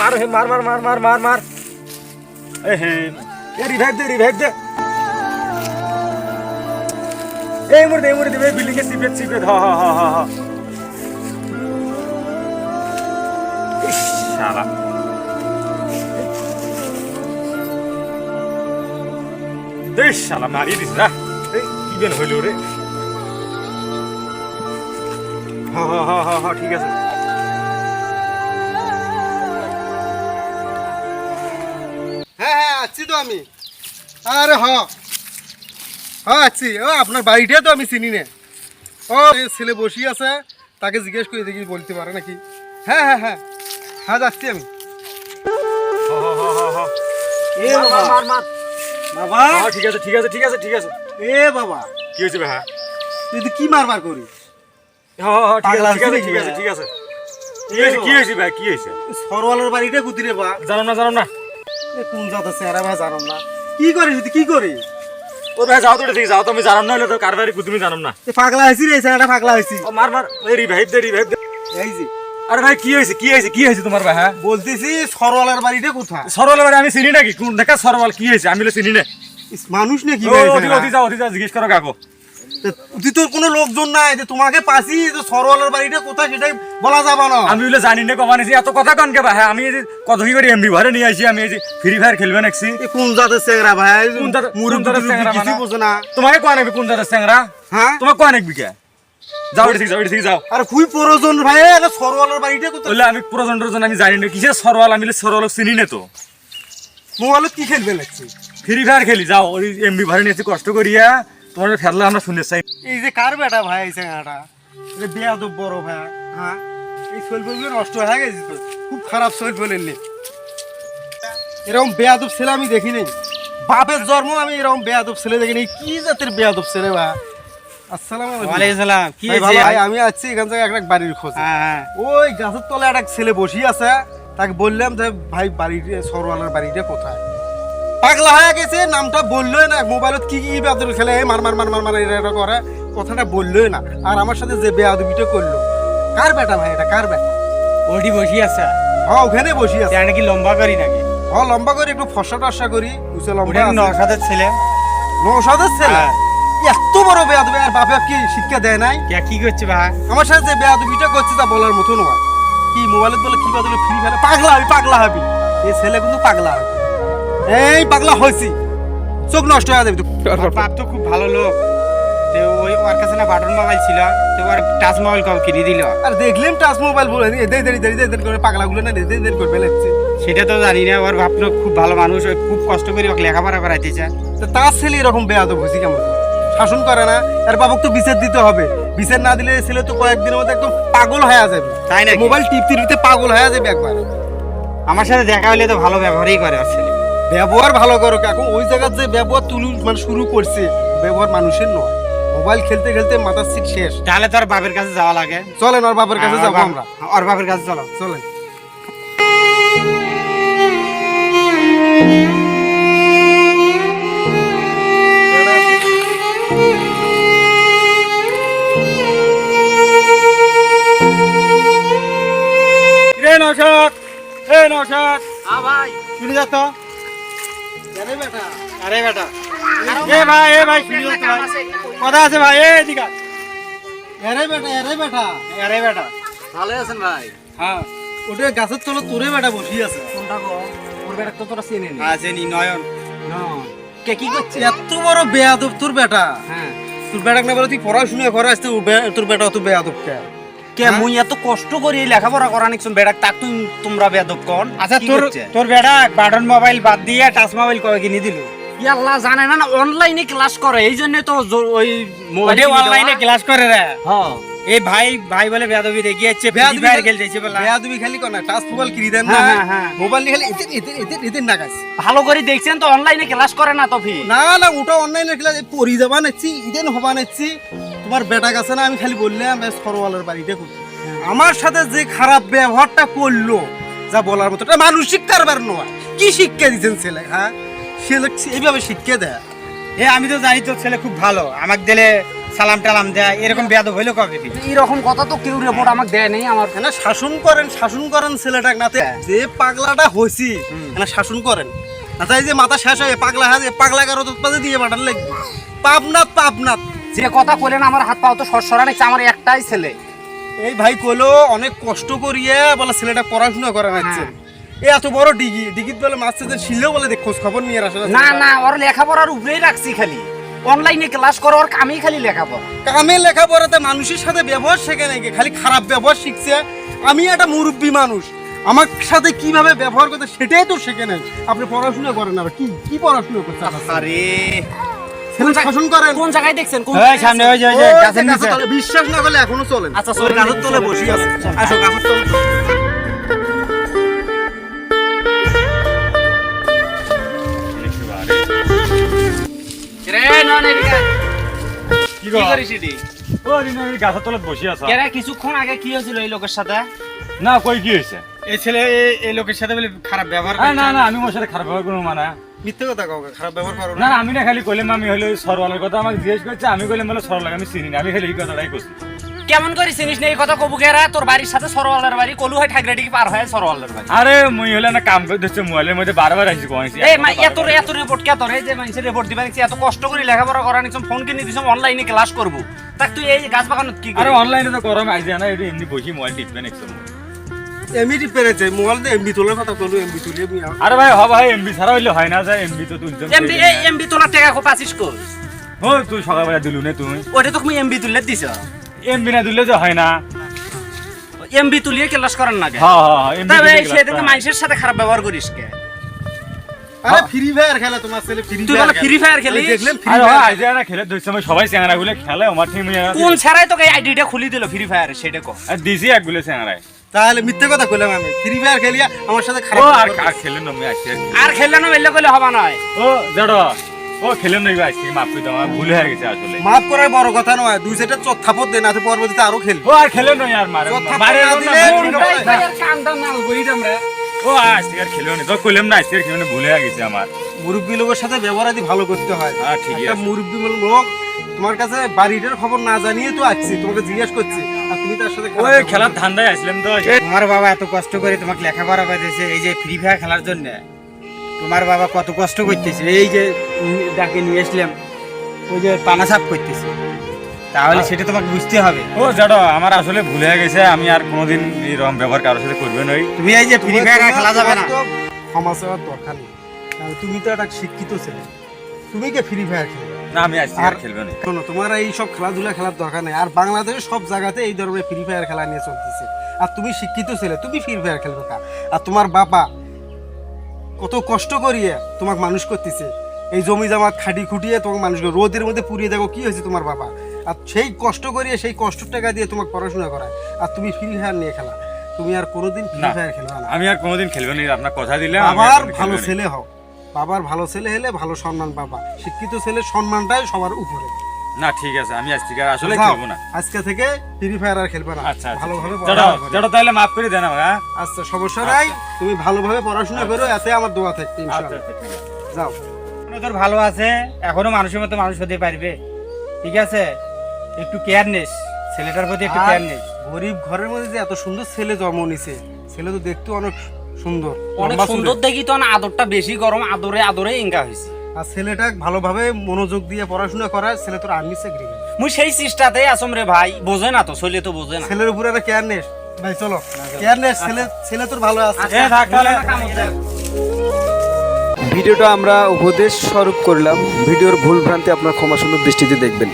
মার হে মার মার মার মার মার মার এ হে এ রিভাইভ দে এই মুড়ে দে বিল্ডিং এ সিপে হা হা হা হা হা ইস শালা দেশ শালা মারি দিস না এই কি বেন হইল রে হা হা হা হা হা ঠিক আছে হ্যাঁ আছি তো আমি আরে হ্যাঁ আছি ও আপনার বাড়িটা তো আমি চিনি না ও ছেলে বসি আছে তাকে জিজ্ঞেস করে দেখি বলতে পারে নাকি হ্যাঁ হ্যাঁ হ্যাঁ হ্যাঁ যাচ্ছি আমি এ মার মার বাবা ঠিক আছে এ বাবা কি হয়েছে ভাই তুই তো কি মারবার করিস ঠিক আছে কি হয়েছে ভাই কি হয়েছে সরওয়ালের বাড়িটা কুতিরে বা জানো না কোন জাত আছে আরে ভাই জানাম না কি করিস তুই কি করিস ও ভাই যাও তো ঠিক যাও তুমি জানো না হলে তো কার বাড়ি তুমি জানো না পাগলা হয়েছি রে স্যারটা পাগলা হয়েছি মার এই রিভাইভ দে এই যে আরে ভাই কি হয়েছে তোমার ভাই হ্যাঁ বলতেছি সরওয়ালের বাড়িটা কোথায় সরওয়াল বাড়ি আমি চিনি নাকি কোন দেখা সরওয়াল কি হয়েছে আমি চিনি না মানুষ নাকি অতি যাও জিজ্ঞেস করো কাকু তুই তোর কোনো লোকজন নাই যে তোমাকে পাসি যে সরওয়ালের বাড়িটা কোথায় সেটাই বলা যাবে না আমি বলে জানি না কমানেছি এত কথা কন কে ভাই হ্যাঁ আমি কত কি করে এমবি ভরে নিয়ে আসি আমি এই যে ফ্রি ফায়ার খেলবে নাকি কোন জাতের চেংরা ভাই কোন জাতের চেংরা কিছু বোঝে না তোমাকে কোয়া নাকি কোন জাতের চেংরা হ্যাঁ তোমাকে কোয়া নাকি বিকে যাও ঠিক যাও আরে খুবই প্রয়োজন ভাই এটা সরওয়ালের বাড়িটা কোথায় বলে আমি প্রয়োজন আমি জানি না কিসের সরওয়াল আমি সরওয়াল চিনি না তো মোবাইলত কি খেলবে লাগছে ফ্রি ফায়ার খেলি যাও ওই এমবি ভরে নিয়েছি কষ্ট করিয়া তোমার ফেরলে আমরা শুনে চাই এই যে কার বেটা ভাই এই চেংরাটা এটা বেয়াদব বড় ভাই হ্যাঁ এই শৈলগুলো নষ্ট হয়ে গেছে তো খুব খারাপ শৈল বলেননি এরকম বেয়াদব ছেলে আমি দেখি নাই বাপের জন্ম আমি এরকম বেয়াদব ছেলে দেখি নাই কি জাতের বেয়াদব ছেলে ভাই আসসালামু আলাইকুম সালাম কি ভাই আমি আছি এখান থেকে একটা বাড়ির খোঁজ ওই গাছের তলায় একটা ছেলে বসি আছে তাকে বললাম যে ভাই বাড়িটা সরওয়ালের বাড়িটা কোথায় পাগলা হয়ে গেছে নামটা বললোই না মোবাইলত কি বেয়াদব খেলে মার এটা করে কথাটা বললোই না আর আমার সাথে যে বেয়াদবিটা করলো কার বেটা ভাই এটা কার বেটা ওটি বসি আছে হ্যাঁ ওখানে বসি আছে এটা কি লম্বা করি নাকি হ্যাঁ লম্বা করে একটু ফসা টসা করি উঁচু লম্বা ওটা নসাদের ছেলে নৌসাদের ছেলে এত বড় বেয়াদবি আর বাপে কি শিক্ষা দেয় নাই কি করছে ভাই আমার সাথে যে বেয়াদবিটা করছে তা বলার মতো নয় কি মোবাইলত বলে কি বাদলে ফ্রি ফেলে পাগলা হবি এই ছেলে কিন্তু পাগলা হবে এই পাগলা হয়েছি চোখ নষ্ট হয়ে যাবে বাপ তো খুব ভালো লোক তো ওই ওর কাছে না বাটন মোবাইল ছিল তো ওর টাচ মোবাইল কম কিনে দিল আর দেখলাম টাচ মোবাইল বলে দেরি করে পাগলাগুলো না দেরি করে ফেলেছে সেটা তো জানি না ওর বাপ খুব ভালো মানুষ ওই খুব কষ্ট করে ওকে লেখাপড়া করাইতেছে তো তার ছেলে এরকম বেয়াদব হয়েছি কেমন শাসন করে না আর বাবুক তো বিচার দিতে হবে বিচার না দিলে ছেলে তো কয়েকদিনের মধ্যে একদম পাগল হয়ে যাবে তাই না মোবাইল টিপতে পাগল হয়ে যাবে একবার আমার সাথে দেখা হলে তো ভালো ব্যবহারই করে ওর ছেলে ব্যবহার ভালো করো এখন ওই জায়গার যে ব্যবহার মানে শুরু করছে ব্যবহার মানুষের নয় মোবাইল খেলতে খেলতে মাথার সিট শেষ তাহলে তো আর বাপের কাছে যাওয়া লাগে চলেন ওর বাপের কাছে যাবো আমরা ওর বাপের কাছে চলো চলেন নৌশাদ ভাই শুনে যা তো আরে বেটা আরে বেটা এ ভাই শুনি তো ভাই কথা আছে ভাই এদিকে আরে বেটা আরে বেটা ভালো আছেন ভাই? হ্যাঁ ওটা গাছের তলে তোরে বেটা বসি আছে কোনটা গো? ওর বেটা তো তোরা চেনে নি। আছে নি নয়ন কে কি করছে? এত বড় বেয়াদব তোর বেটা হ্যাঁ। তোর বেটা না বলে তুই পড়াশোনা করে আসতে তোর বেটা অত বেয়াদব কে কে মুই এত কষ্ট করে এই লেখাপড়া করা নিছুন বেটা তাক তুই তোমরা বেয়াদব কোন? আচ্ছা কি তোর করছে? তোর বেটা বাটন মোবাইল বাদ দিয়ে টাচ মোবাইল কবে কিনে দিল ই আল্লাহ জানে না অনলাইনে ক্লাস করে এই জন্য তো ওই মোবাইল ওটা অনলাইনে ক্লাস করে রে হ্যাঁ এই ভাই বলে বেয়াদবি দেখিয়েছে ফ্রি বেয়াদবি ফায়ার খেলতেছে বলে বেয়াদবি খালি কর না টাচ মোবাইল কিনে দেন না হ্যাঁ। মোবাইল খালি এতে নাগাছ ভালো করে দেখছেন তো অনলাইনে ক্লাস করে না তো ফি না ওটা অনলাইনে ক্লাস পড়ি যাবা নেছি ইদেন হবা নেছি তোমার বেটা কাছে না আমি খালি বললাম সরওয়ালের বাড়িতে করতে আমার সাথে যে খারাপ ব্যবহারটা করলো যা বলার মতো এটা মানসিক কারবার নয় কি শিক্ষা দিচ্ছেন ছেলে হ্যাঁ ছেলে এইভাবে শিক্ষা দেয় এ আমি তো জানি তোর ছেলে খুব ভালো আমাকে দিলে সালাম টালাম দেয়, এরকম বেয়াদব হইলো কবে দিন? এরকম কথা তো কেউ রিপোর্ট আমাকে দেয় নাই আমার। না শাসন করেন ছেলেটাকে নাতে যে পাগলাটা হইছি না শাসন করেন না তাই যে মাথা শেষ হয়ে পাগলা হাজে পাগলা কারো তো পাশে দিয়ে পাঠান লাগবে পাপনাথ যে কথা কইলেন আমার হাত পাও তো সরসরা নাকি, আমার একটাই ছেলে। এই ভাই কইলো অনেক কষ্ট করিয়ে বলে ছেলেটা পড়াশোনা করে নাচ্ছে এই এত বড় ডিগি বলে মাস্টারদের শিলেও বলে দেখ খোঁজ খবর নিয়ে আসে না ওর লেখাপড়ার উপরেই রাখছি, খালি অনলাইনে ক্লাস করো, ওর কামেই খালি লেখাপড়া। কামে লেখাপড়াতে মানুষের সাথে ব্যবহার শেখে নাকি খালি খারাপ ব্যবহার শিখছে। আমি একটা মুরব্বী মানুষ, আমার সাথে কিভাবে ব্যবহার করতে সেটাই তো শেখে নাই। আপনি পড়াশোনা করেন না, কি পড়াশোনা করছেন? আরে ছেলে শাসন করেন। কোন জায়গায় দেখছেন? কোন ওই সামনে ওই যে গাছের নিচে। তলে বিশ্বাস না করলে এখনো চলেন। আচ্ছা, ওই গাছের তলে বসে আছে। আসো গাছের তলে। রে নন এদিকে কি কি করিস এটি? ও রিনা এই গাছের তলায় বসে আছো? কেরে কিছুক্ষণ আগে কি হয়েছিল এই লোকের সাথে? না কই কি হয়েছে? এই ছেলে এই লোকের সাথে বলে খারাপ ব্যবহার আরে করছে। না আমি ওর সাথে খারাপ ব্যবহার করবো মানে মিথ্যে কথা কাউকে খারাপ ব্যবহার করো না না। আমি না খালি কইলাম আমি হলো সরওয়ালের কথা আমাকে জিজ্ঞেস করছে, আমি কইলাম বলে সরওয়াল আমি চিনি না, আমি খালি এই কথাটাই করছি। কেমন করে চিনিস না এই কথা কবু কেরা? তোর বাড়ির সাথে সরওয়ালের বাড়ি, কলু হয় ঠাকরাটি পার হয় সরওয়ালের বাড়ি। আরে মুই হলে না কাম করে দিচ্ছে মোবাইলের মধ্যে বারবার আসছি কোয়াইছি। এই এত রিপোর্ট কে তোর? এই যে মানুষের রিপোর্ট দিবা নিছি, এত কষ্ট করে লেখাপড়া করা নিছি, ফোন কিনে দিছম অনলাইনে ক্লাস করব, তাক তুই এই গাছ বাগানত কি আরে করে? অনলাইনে তো গরম আইছে না, এটা এমনি বসি মোবাইল টিপবে নেক্সট। এমবি পেরেছে মোবাইল দিয়ে এমবি তোলার কথা বলবো, এমবি তুলে আরে ভাই ভাই এমবি ছাড়া হইলে হয় না, যায় এমবি তো তুলতে এমবি তোলার টাকা কো পাছিস কই? ও তুই সকালবেলা দিলু না তুমি ওটা তো তুমি এমবি তুললে দিছ, এমবি না দিলে যে হয় না। এমবি তুলিয়ে ক্লাস করার না গে? হ্যাঁ এমবি তবে সেদিকে মানুষের সাথে খারাপ ব্যবহার করিস কে? আরে ফ্রি ফায়ার খেলা তোমার ছেলে ফ্রি তুই বলে ফ্রি ফায়ার খেলিস? দেখলেন ফ্রি আরে ফায়ার আইজে না খেলে দইছে আমি সবাই চেংড়া গুলো খেলে আমার টিম কোন ছাড়াই তোকে এই আইডিটা খুলি দিল ফ্রি ফায়ারে, সেটা কো। আর দিছি এক গুলো চেংড়ায়। তাহলে মিথ্যে কথা কইলাম আমি ফ্রি ফায়ার খেলিয়া আমার সাথে ও খারাপ আর ব্যবহার আর খেলেন না আমি আইছি আর কি। আর খেললে না বেললে কইলে হবে নয়। ও জড়ো ও খেলেন না আইছি মাফ করে দাও, আমার ভুল হয়ে গেছে আসলে। মাফ করার বড় কথা নয়, দুই সেটের চোখ থাপত দেন নাতে পরবর্তীতে আরো খেলবে। ও আর খেলেন না আর মারে কথা মারে না দিলে কান্দা নাল গই আমরা। ও আজকে আর খেলেন না তো কইলাম না আজকে খেলেন ভুল হয়ে গেছে আমার। মুরব্বী লোকের সাথে ব্যবহার আদি ভালো করতে হয়। হ্যাঁ, ঠিকই একটা আছে। মুরব্বী লোক তোমার কাছে বাড়িটার খবর না জানিয়ে তো আসছি, তোমাকে জিজ্ঞেস করছি আর তুমি তার সাথে খারাপ ওই ব্যবহার খেলার ধান্দায় আসলাম তো। তোমার বাবা এত কষ্ট করে তোমাকে লেখাপড়া করতেছে এই যে ফ্রি ফায়ার খেলার জন্য। তোমার বাবা কত কষ্ট করতেছে, এই যে ডাকে নিয়ে আসলাম ওই যে পানা সাফ করতেছে, তাহলে সেটা তোমাকে বুঝতে হবে। ও জড়ো আমার আসলে ভুল হয়ে গেছে, আমি আর কোনোদিন এরকম ব্যবহার কারোর সাথে করবে নই। তুমি এই যে ফ্রি ফায়ার খেলা যাবে না। তো ক্ষমা চাওয়ার দরকার নেই, কারণ তুমি তো একটা শিক্ষিত ছেলে, তুমি কে ফ্রি ফায়ার খেলবে? না আমি আজকে আর খেলবে না। শোনো, তোমার এই সব খেলাধুলা খেলার দরকার নেই। আর বাংলাদেশের সব জায়গাতে এই ধরনের ফ্রি ফায়ার খেলা নিয়ে চলতেছে, আর তুমি শিক্ষিত ছেলে, তুমি ফ্রি ফায়ার খেলবে কা? আর তোমার বাবা কত কষ্ট করিয়ে তোমাকে মানুষ করতেছে, এই জমি জামাত খাটি খুটিয়ে তোমাকে মানুষকে রোদের মধ্যে পুড়িয়ে দেখো কি হয়েছে তোমার বাবা, আর সেই কষ্ট করিয়ে সেই কষ্টের টাকা দিয়ে তোমাকে পড়াশোনা করায়, আর তুমি ফ্রি ফায়ার নিয়ে খেলা। তুমি আর কোনোদিন ফ্রি না, ফায়ার খেলবে না। আমি আর কোনোদিন খেলবে না, আপনার কথা দিলে আমি আর বাবার কোনোদিন ভালো খেলবে না। ছেলে হও, বাবার ভালো ছেলে হলে ভালো সম্মান পাবা। শিক্ষিত ছেলের সম্মানটাই সবার উপরে। না ঠিক আছে, আমি আজকে আর আসলে যাও, খেলবো না। আজকে থেকে ফ্রি ফায়ার আর খেলবে না। আচ্ছা ভালোভাবে জড়ো পড়াশোনা করো। জড়ো তাহলে মাফ করে দেন আমাকে। হ্যাঁ? আচ্ছা সমস্যা নাই, তুমি ভালোভাবে পড়াশোনা করো, এতে আমার দোয়া থাকবে আচ্ছা ইনশাআল্লাহ। আচ্ছা, ঠিক আছে। যাও। তোর ভালো আছে, এখনো মানুষের মতো মানুষ হতে পারবে, ঠিক আছে? একটু কেয়ারনেস, ছেলেটার প্রতি একটু আর কেয়ারনেস। গরিব ঘরের মধ্যে যে এত সুন্দর ছেলে জন্ম নিছে, ছেলে তো দেখতে অনেক সুন্দর, অনেক লম্বা সুন্দর চুলের। দেখি তো না, আদরটা বেশি গরম, আদরে ইনকা হইছে। আর ছেলেটা ভালোভাবে মনোযোগ দিয়ে পড়াশোনা করায়, ছেলে তোর আর্মি চাকরি করে। মুই সেই চেষ্টাতেই আসম রে ভাই, বোঝে না তো, চলে তো বোঝে না। ছেলের উপরে একটা কেয়ারনেস। ভাই চলো, কেয়ারনেস, ছেলে তোর ভালো আছে। এ থাক তাহলে। ভিডিওটা আমরা উপদেশ স্বরূপ করলাম, ভিডিওর ভুল ভ্রান্তি আপনার ক্ষমা সুন্দর দৃষ্টিতে দেখবেন।